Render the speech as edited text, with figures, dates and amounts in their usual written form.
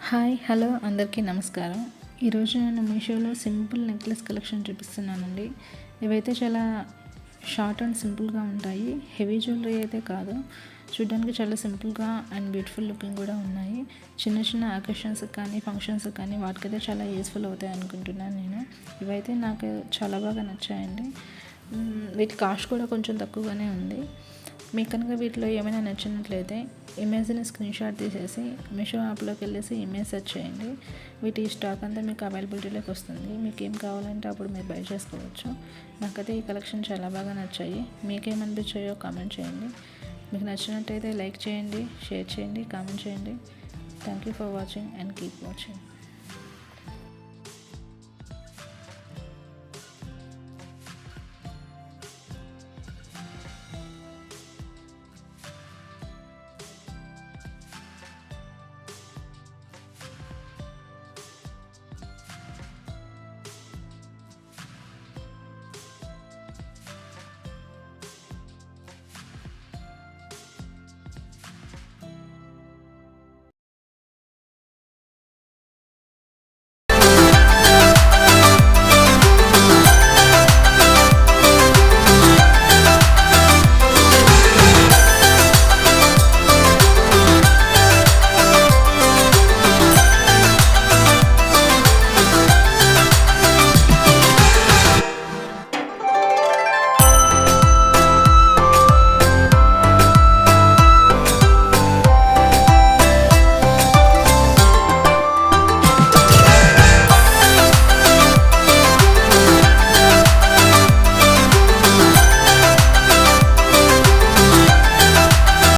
Hi hello అందరికీ నమస్కారం. ఈరోజు నేను మీషోలో సింపుల్ నెక్లెస్ కలెక్షన్ చూపిస్తున్నానండి. ఇవైతే చాలా షార్ట్ అండ్ సింపుల్గా ఉంటాయి. హెవీ జ్యువెలరీ అయితే కాదు, చూడడానికి చాలా సింపుల్గా అండ్ బ్యూటిఫుల్ లుకింగ్ కూడా ఉన్నాయి. చిన్న చిన్న అకేషన్స్కి కానీ ఫంక్షన్స్కి కానీ వాటికైతే చాలా యూస్ఫుల్ అవుతాయి అనుకుంటున్నాను నేను. ఇవైతే నాకు చాలా బాగా నచ్చాయండి. వీటి కాస్ట్ కూడా కొంచెం తక్కువగానే ఉంది. మీకు కనుక వీటిలో ఏమైనా నచ్చినట్లయితే ఇమేజ్ని స్క్రీన్ షాట్ తీసేసి మీషో యాప్లోకి వెళ్ళేసి ఇమేజ్ సెర్చ్ చేయండి. వీటి స్టాక్ అంతా మీకు అవైలబిలిటీలోకి వస్తుంది. మీకు ఏం కావాలంటే అప్పుడు మీరు బై చేసుకోవచ్చు. నాకైతే ఈ కలెక్షన్ చాలా బాగా నచ్చాయి. మీకేమనిపించాయో కామెంట్ చేయండి. మీకు నచ్చినట్టయితే లైక్ చేయండి, షేర్ చేయండి, కామెంట్ చేయండి. Thank you for watching and keep watching.